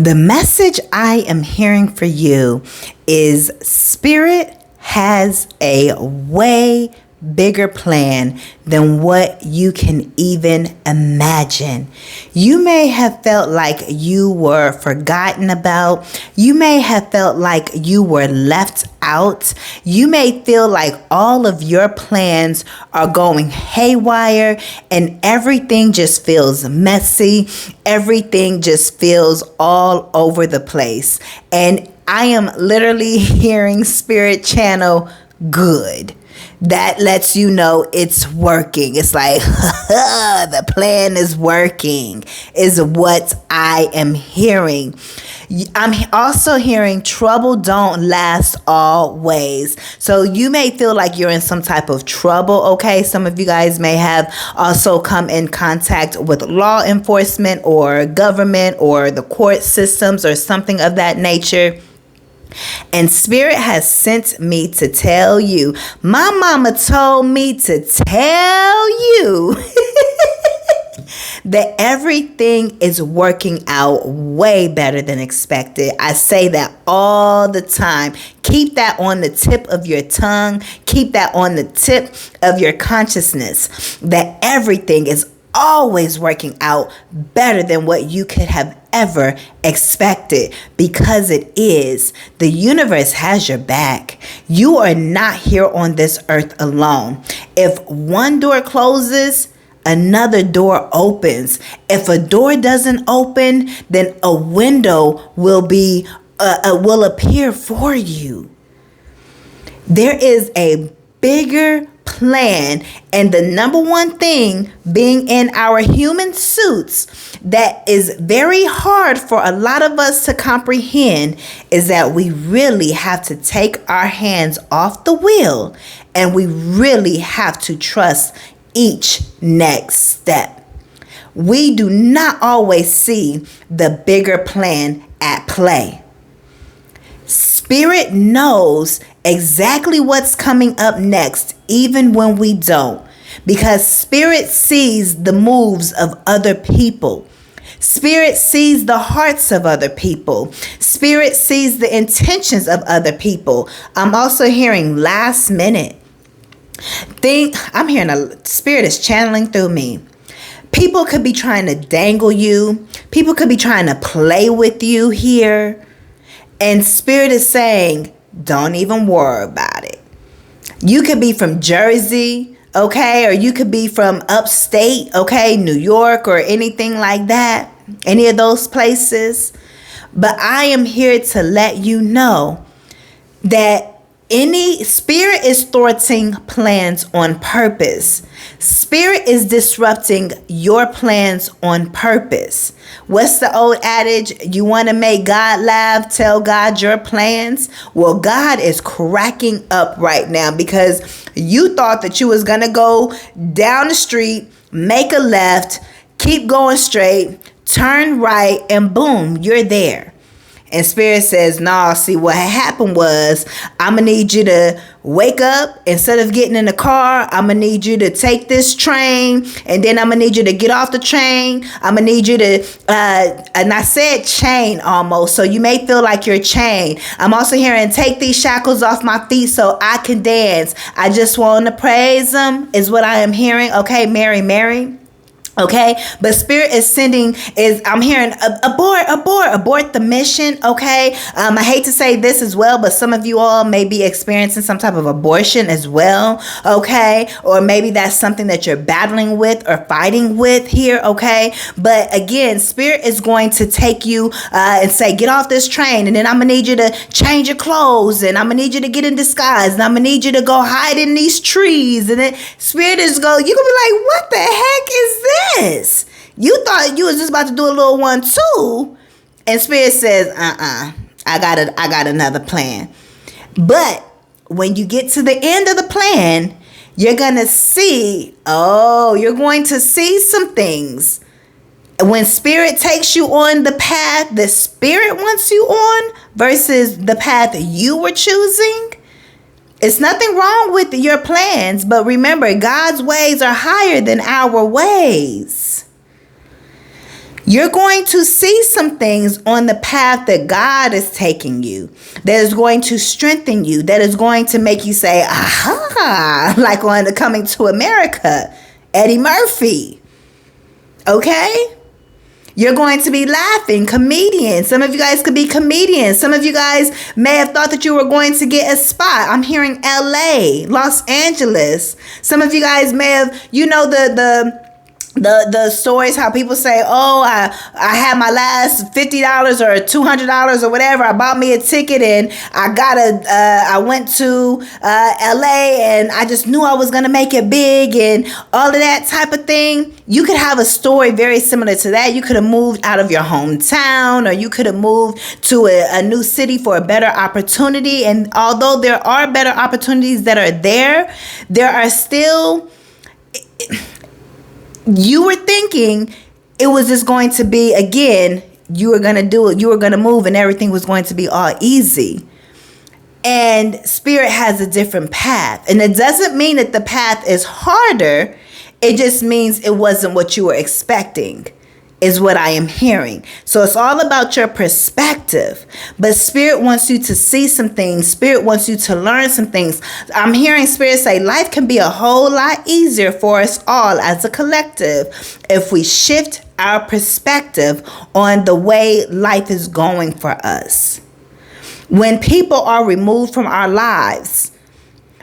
The message I am hearing for you is Spirit has a way bigger plan than what you can even imagine. You may have felt like you were forgotten about. You may have felt like you were left out. You may feel like all of your plans are going haywire and everything just feels messy. Everything just feels all over the place. And I am literally hearing Spirit channel good. That lets you know it's working. It's like, the plan is working, is what I am hearing. I'm also hearing trouble don't last always. So you may feel like you're in some type of trouble, okay? Some of you guys may have also come in contact with law enforcement or government or the court systems or something of that nature. And Spirit has sent me to tell you, my mama told me to tell you that everything is working out way better than expected. I say that all the time. Keep that on the tip of your tongue. Keep that on the tip of your consciousness, that everything is always working out better than what you could have ever expected, because it is. The universe has your back. You are not here on this earth alone. If one door closes, another door opens. If a door doesn't open, then a window will appear for you. There is a bigger plan, and the number one thing being in our human suits that is very hard for a lot of us to comprehend is that we really have to take our hands off the wheel, and we really have to trust each next step. We do not always see the bigger plan at play. Spirit knows exactly what's coming up next, even when we don't, because Spirit sees the moves of other people. Spirit sees the hearts of other people. Spirit sees the intentions of other people. I'm also hearing last minute. I'm hearing Spirit is channeling through me. People could be trying to dangle you. People could be trying to play with you here. And Spirit is saying, don't even worry about it. You could be from Jersey, okay? Or you could be from upstate, okay? New York or anything like that. Any of those places. But I am here to let you know that any Spirit is thwarting plans on purpose. Spirit is disrupting your plans on purpose. What's the old adage? You want to make God laugh, tell God your plans. Well, God is cracking up right now because you thought that you was going to go down the street, make a left, keep going straight, turn right, and boom, you're there. And Spirit says, nah, see, what happened was, I'm going to need you to wake up. Instead of getting in the car, I'm going to need you to take this train. And then I'm going to need you to get off the train. I'm going to need you to, and I said chain almost, so you may feel like you're chained. I'm also hearing, take these shackles off my feet so I can dance. I just want to praise Him is what I am hearing. Okay, Mary. Okay, but Spirit is I'm hearing abort the mission. Okay, I hate to say this as well, but some of you all may be experiencing some type of abortion as well. Okay, or maybe that's something that you're battling with or fighting with here. Okay, but again, Spirit is going to take you and say, get off this train, and then I'm gonna need you to change your clothes, and I'm gonna need you to get in disguise, and I'm gonna need you to go hide in these trees, and then Spirit is you gonna be like, what the heck is this? You thought you was just about to do a little 1-2, and Spirit says, I got another plan. But when you get to the end of the plan, you're going to see some things. When Spirit takes you on the path that Spirit wants you on versus the path you were choosing, it's nothing wrong with your plans, but remember, God's ways are higher than our ways. You're going to see some things on the path that God is taking you that is going to strengthen you, that is going to make you say, aha, like on the Coming to America, Eddie Murphy. Okay? You're going to be laughing, comedians. Some of you guys could be comedians. Some of you guys may have thought that you were going to get a spot. I'm hearing LA, Los Angeles. Some of you guys may have, the stories how people say, oh, I had my last $50 or $200 or whatever. I bought me a ticket and I went to LA and I just knew I was going to make it big and all of that type of thing. You could have a story very similar to that. You could have moved out of your hometown, or you could have moved to a new city for a better opportunity. And although there are better opportunities that are there are still... You were thinking it was just going to be, again, you were going to do it, you were going to move and everything was going to be all easy. And Spirit has a different path. And it doesn't mean that the path is harder. It just means it wasn't what you were expecting, is what I am hearing. So it's all about your perspective. But Spirit wants you to see some things. Spirit wants you to learn some things. I'm hearing Spirit say life can be a whole lot easier for us all as a collective if we shift our perspective on the way life is going for us. When people are removed from our lives,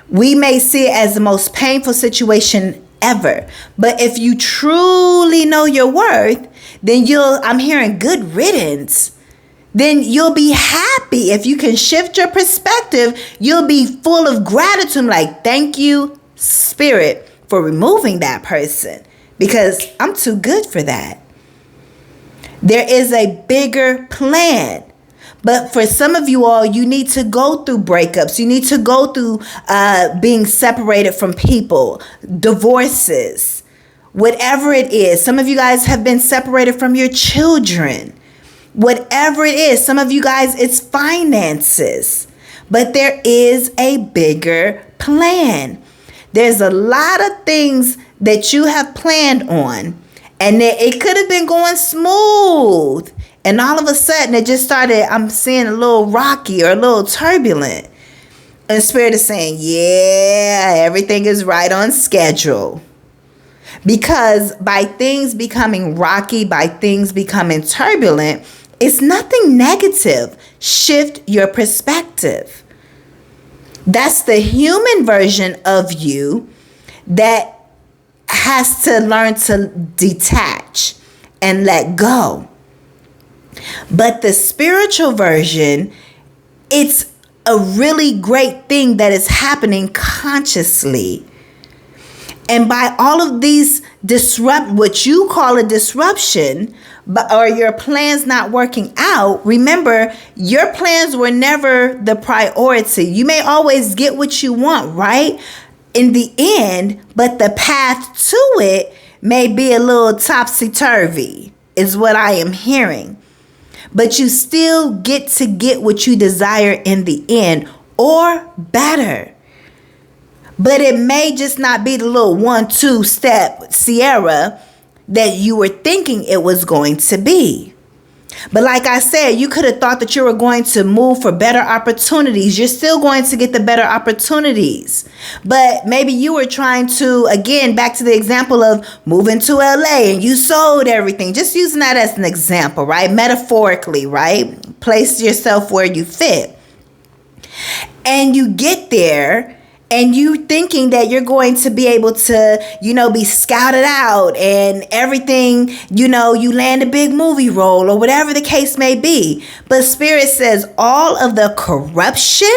we may see it as the most painful situation ever. But if you truly know your worth, then I'm hearing good riddance. Then you'll be happy. If you can shift your perspective, you'll be full of gratitude. Like, thank you, Spirit, for removing that person, because I'm too good for that. There is a bigger plan. But for some of you all, you need to go through breakups. You need to go through being separated from people, divorces, whatever it is. Some of you guys have been separated from your children. Whatever it is, some of you guys, it's finances. But there is a bigger plan. There's a lot of things that you have planned on, and it could have been going smooth. And all of a sudden, it just started, I'm seeing a little rocky or a little turbulent. And Spirit is saying, yeah, everything is right on schedule. Because by things becoming rocky, by things becoming turbulent, it's nothing negative. Shift your perspective. That's the human version of you that has to learn to detach and let go. But the spiritual version, it's a really great thing that is happening consciously. And by all of these what you call a disruption, or your plans not working out, remember, your plans were never the priority. You may always get what you want, right? In the end, but the path to it may be a little topsy-turvy, is what I am hearing. But you still get to get what you desire in the end, or better. But it may just not be the little 1-2 step Sierra that you were thinking it was going to be. But like I said, you could have thought that you were going to move for better opportunities. You're still going to get the better opportunities. But maybe you were trying to, again, back to the example of moving to LA and you sold everything. Just using that as an example, right? Metaphorically, right? Place yourself where you fit. And you get there and you thinking that you're going to be able to, be scouted out and everything, you land a big movie role or whatever the case may be. But Spirit says all of the corruption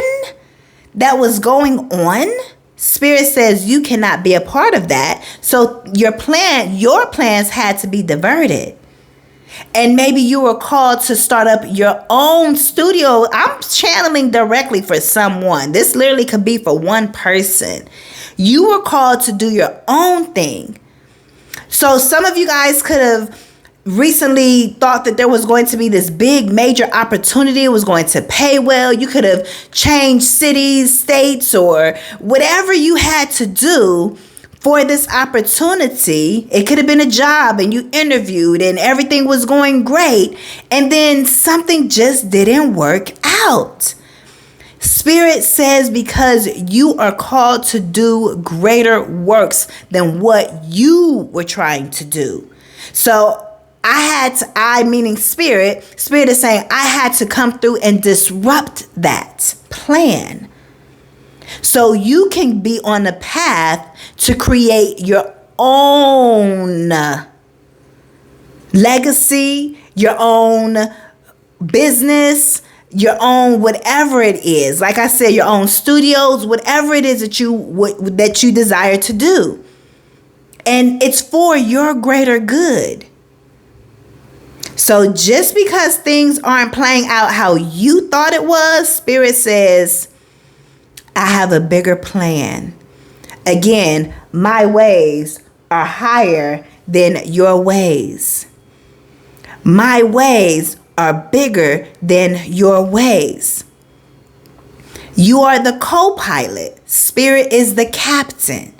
that was going on, Spirit says you cannot be a part of that. So your plans had to be diverted. And maybe you were called to start up your own studio. I'm channeling directly for someone. This literally could be for one person. You were called to do your own thing. So some of you guys could have recently thought that there was going to be this big major opportunity. It was going to pay well. You could have changed cities, states, or whatever you had to do for this opportunity. It could have been a job and you interviewed and everything was going great, and then something just didn't work out. Spirit says because you are called to do greater works than what you were trying to do. So I meaning Spirit is saying I had to come through and disrupt that plan. So you can be on the path to create your own legacy, your own business, your own whatever it is. Like I said, your own studios, whatever it is that you desire to do. And it's for your greater good. So just because things aren't playing out how you thought it was, Spirit says, I have a bigger plan. Again, my ways are higher than your ways. My ways are bigger than your ways. You are the co-pilot. Spirit is the captain.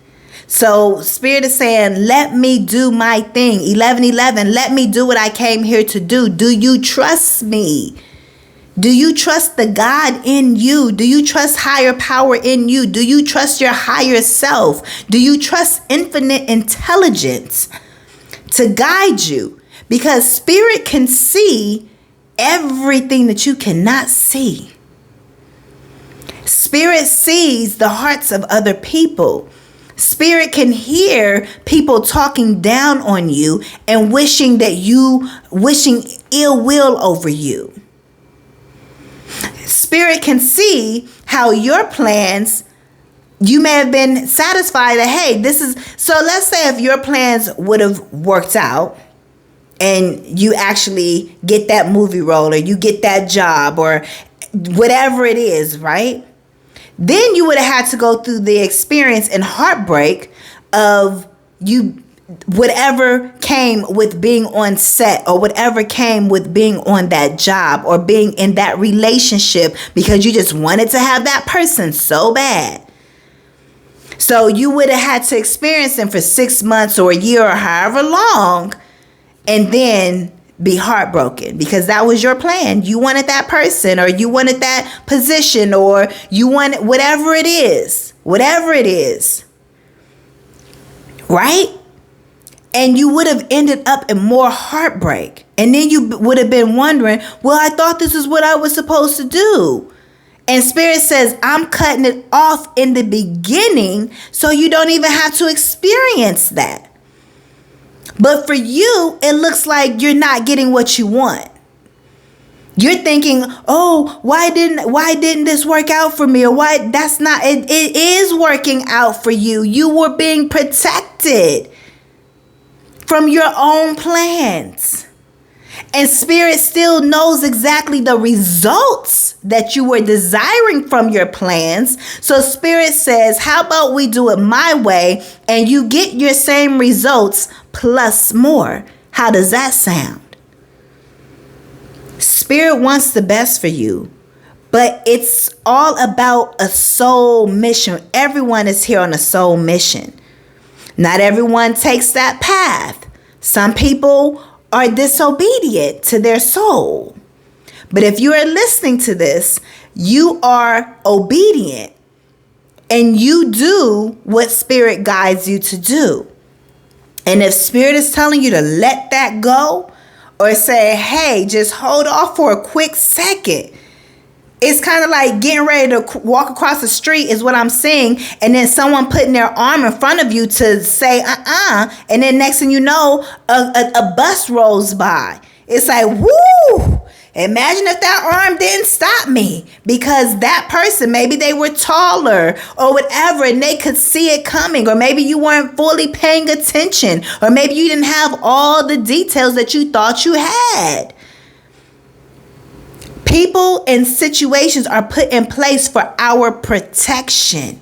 So Spirit is saying, let me do my thing. 11:11, let me do what I came here to do. Do you trust me? Do you trust the God in you? Do you trust higher power in you? Do you trust your higher self? Do you trust infinite intelligence to guide you? Because Spirit can see everything that you cannot see. Spirit sees the hearts of other people. Spirit can hear people talking down on you and wishing ill will over you. Spirit can see how your plans, you may have been satisfied that, hey, so let's say if your plans would have worked out and you actually get that movie role or you get that job or whatever it is, right? Then you would have had to go through the experience and heartbreak of whatever came with being on set or whatever came with being on that job or being in that relationship because you just wanted to have that person so bad. So you would have had to experience them for 6 months or a year or however long and then be heartbroken because that was your plan. You wanted that person or you wanted that position or you wanted whatever it is, right? And you would have ended up in more heartbreak. And then you would have been wondering, well, I thought this is what I was supposed to do. And Spirit says, I'm cutting it off in the beginning so you don't even have to experience that. But for you, it looks like you're not getting what you want. You're thinking, oh, why didn't this work out for me? Or why it is working out for you. You were being protected from your own plans. And Spirit still knows exactly the results that you were desiring from your plans. So Spirit says, how about we do it my way and you get your same results plus more? How does that sound? Spirit wants the best for you, but it's all about a soul mission. Everyone is here on a soul mission. Not everyone takes that path. Some people are disobedient to their soul. But if you are listening to this, you are obedient and you do what Spirit guides you to do. And if Spirit is telling you to let that go or say, hey, just hold off for a quick second. It's kind of like getting ready to walk across the street is what I'm saying. And then someone putting their arm in front of you to say, And then next thing you know, a bus rolls by. It's like, woo! Imagine if that arm didn't stop me because that person, maybe they were taller or whatever and they could see it coming, or maybe you weren't fully paying attention, or maybe you didn't have all the details that you thought you had. People and situations are put in place for our protection.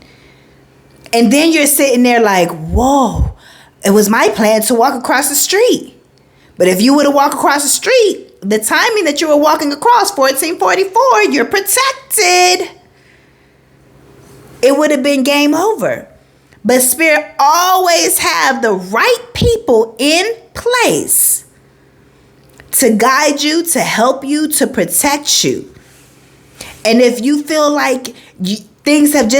And then you're sitting there like, whoa, it was my plan to walk across the street. But if you would have walked across the street, the timing that you were walking across, 1444, you're protected. It would have been game over. But Spirit always have the right people in place to guide you, to help you, to protect you. And if you feel like things have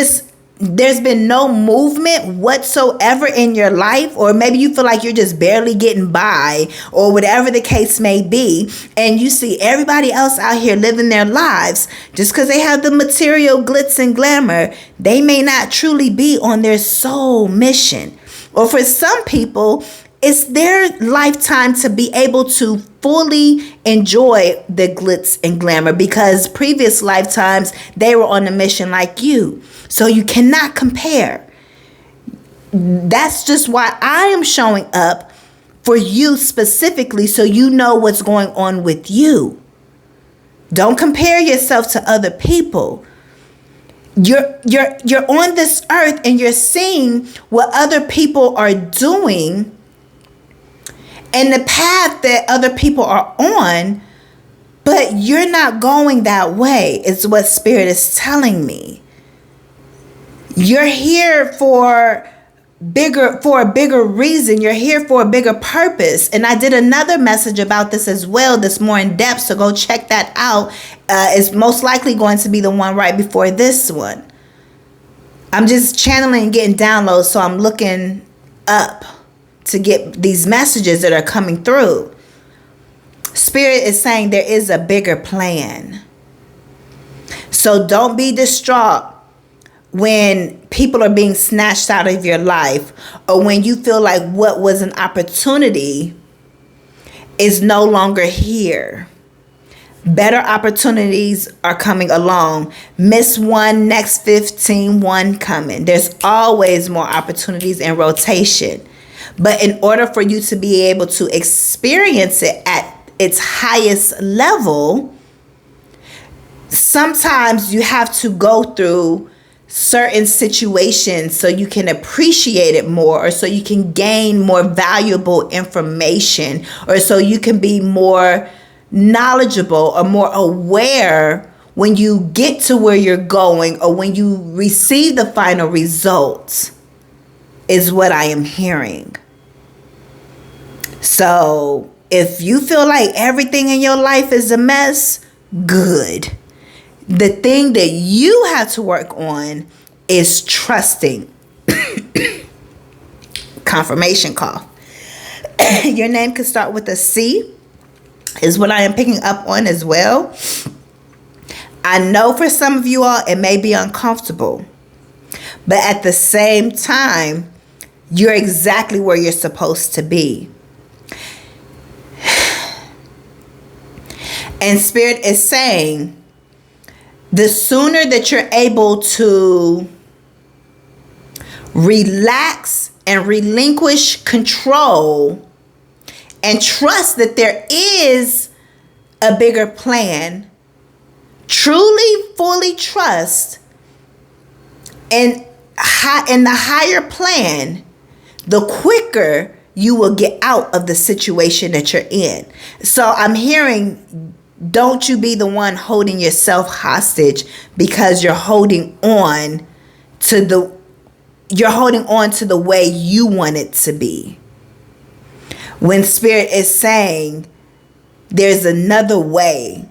there's been no movement whatsoever in your life, or maybe you feel like you're just barely getting by, or whatever the case may be, and you see everybody else out here living their lives, just because they have the material glitz and glamour, they may not truly be on their soul mission. Or for some people, it's their lifetime to be able to fully enjoy the glitz and glamour, because previous lifetimes they were on a mission like you. So you cannot compare. That's just why I am showing up for you specifically, so you know what's going on with you. Don't compare yourself to other people. You're on this earth and you're seeing what other people are doing and the path that other people are on, but you're not going that way, is what Spirit is telling me. You're here for a bigger reason. You're here for a bigger purpose. And I did another message about this as well, that's more in depth, so go check that out. It's most likely going to be the one right before this one. I'm just channeling and getting downloads, so I'm looking up to get these messages that are coming through. Spirit is saying there is a bigger plan. So don't be distraught when people are being snatched out of your life, or when you feel like what was an opportunity is no longer here. Better opportunities are coming along. Miss one, next 15, one coming. There's always more opportunities in rotation. But in order for you to be able to experience it at its highest level, sometimes you have to go through certain situations so you can appreciate it more, or so you can gain more valuable information, or so you can be more knowledgeable or more aware when you get to where you're going, or when you receive the final results, is what I am hearing. So if you feel like everything in your life is a mess, good. The thing that you have to work on is trusting. Confirmation call. Your name could start with a C, is what I am picking up on as well. I know for some of you all, it may be uncomfortable, but at the same time, you're exactly where you're supposed to be. And Spirit is saying, the sooner that you're able to relax and relinquish control and trust that there is a bigger plan, truly, fully trust in the higher plan, the quicker you will get out of the situation that you're in. So I'm hearing, don't you be the one holding yourself hostage, because you're holding on to the way you want it to be. When Spirit is saying there's another way.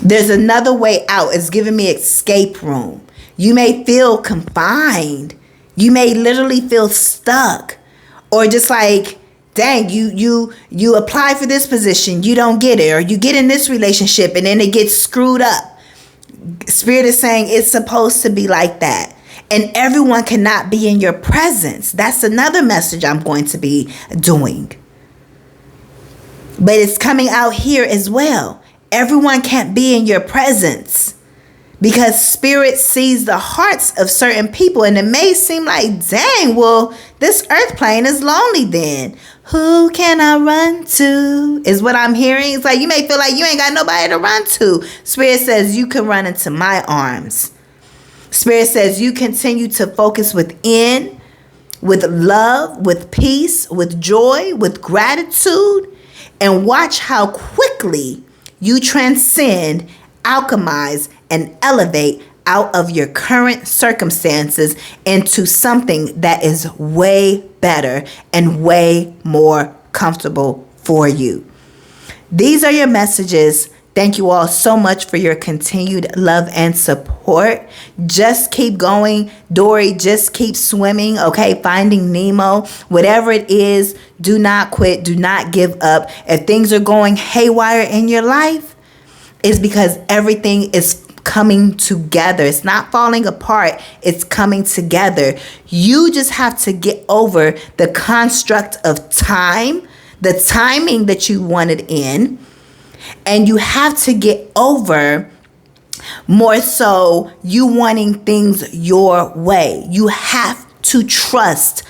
There's another way out. It's giving me escape room. You may feel confined. You may literally feel stuck, or just like, dang, you apply for this position, you don't get it, or you get in this relationship and then it gets screwed up. Spirit is saying it's supposed to be like that. And everyone cannot be in your presence. That's another message I'm going to be doing. But it's coming out here as well. Everyone can't be in your presence, because Spirit sees the hearts of certain people. And it may seem like, dang, well, this earth plane is lonely then. Who can I run to? Is what I'm hearing. It's like you may feel like you ain't got nobody to run to. Spirit says you can run into my arms. Spirit says you continue to focus within, with love, with peace, with joy, with gratitude, and watch how quickly you transcend, alchemize, and elevate out of your current circumstances into something that is way better and way more comfortable for you. These are your messages. Thank you all so much for your continued love and support. Just keep going. Dory, just keep swimming, okay? Finding Nemo. Whatever it is, do not quit. Do not give up. If things are going haywire in your life, it's because everything is coming together. It's not falling apart. It's coming together. You just have to get over the construct of time, the timing that you wanted in. And you have to get over more so you wanting things your way. You have to trust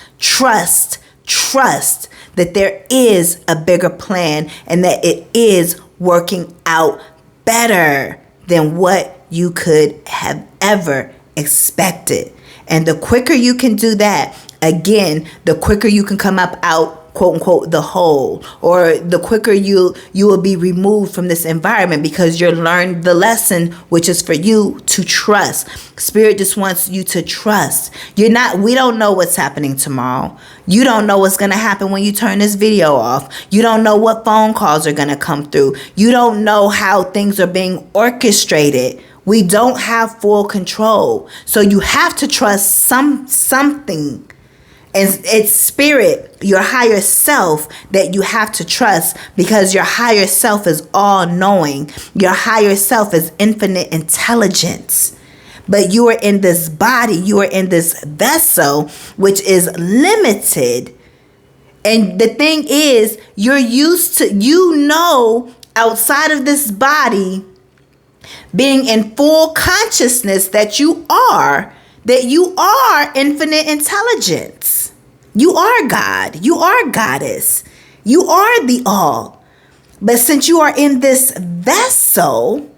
that there is a bigger plan and that it is working out better than what you could have ever expected. And the quicker you can do that, again, the quicker you can come up out, quote unquote, the hole, or the quicker you will be removed from this environment because you'll learn the lesson, which is for you to trust. Spirit just wants you to trust. We don't know what's happening tomorrow. You don't know what's going to happen when you turn this video off. You don't know what phone calls are going to come through. You don't know how things are being orchestrated. We don't have full control. So you have to trust something. And it's spirit, your higher self, that you have to trust, because your higher self is all knowing. Your higher self is infinite intelligence. But you are in this body, you are in this vessel, which is limited. And the thing is, you're used to, outside of this body, being in full consciousness that you are infinite intelligence. You are God. You are goddess. You are the all. But since you are in this vessel,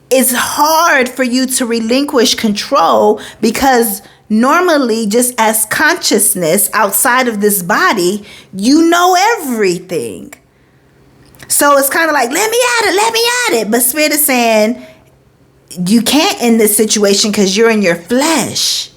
it's hard for you to relinquish control, because normally, just as consciousness outside of this body, you know everything. So it's kind of like, let me at it. But Spirit is saying, you can't in this situation because you're in your flesh.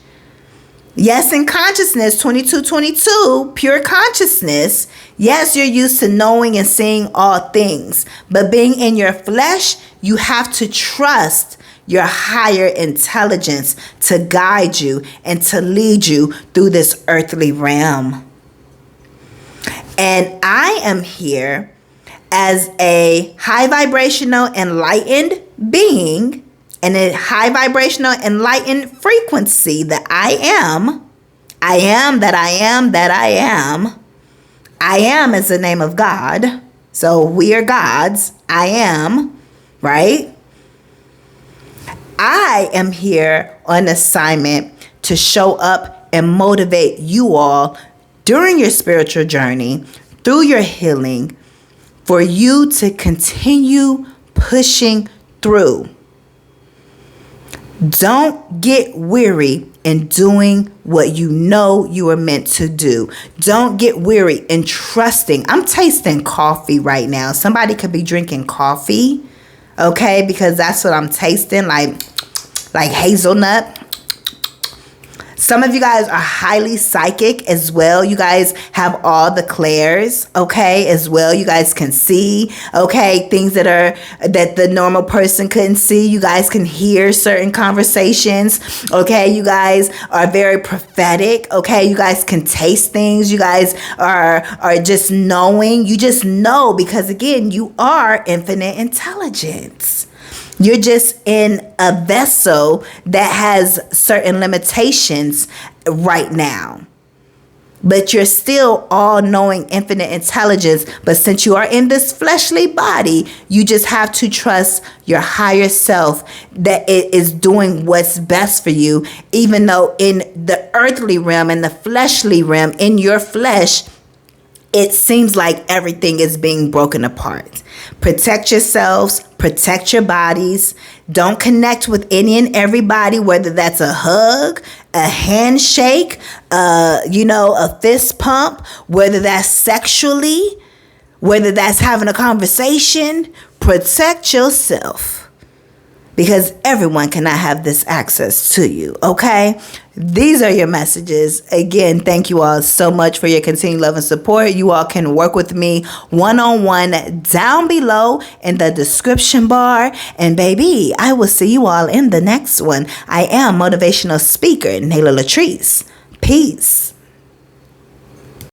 Yes, in consciousness, 2222, pure consciousness. Yes, you're used to knowing and seeing all things. But being in your flesh, you have to trust your higher intelligence to guide you and to lead you through this earthly realm. And I am here as a high vibrational enlightened being, and a high vibrational enlightened frequency that I am that I am that I am. I am is the name of God. So we are gods. I am, right? I am here on assignment to show up and motivate you all during your spiritual journey, through your healing, for you to continue pushing through. Don't get weary in doing what you know you are meant to do. Don't get weary in trusting. I'm tasting coffee right now. Somebody could be drinking coffee, okay? Because that's what I'm tasting, like hazelnut. Some of you guys are highly psychic as well. You guys have all the clairs, okay, as well. You guys can see, okay, things that the normal person couldn't see. You guys can hear certain conversations, okay. You guys are very prophetic, okay. You guys can taste things. You guys are just knowing. You just know because, again, you are infinite intelligence. You're just in a vessel that has certain limitations right now. But you're still all-knowing infinite intelligence. But since you are in this fleshly body, you just have to trust your higher self that it is doing what's best for you. Even though in the earthly realm, in the fleshly realm, in your flesh, it seems like everything is being broken apart. Protect yourselves, protect your bodies. Don't connect with any and everybody, whether that's a hug, a handshake, a fist pump, whether that's sexually, whether that's having a conversation. Protect yourself. because everyone cannot have this access to you. Okay, these are your messages. Again, thank you all so much for your continued love and support. You all can work with me one-on-one down below in the description bar. And baby, I will see you all in the next one. I am motivational speaker Nayla LATRICE. Peace.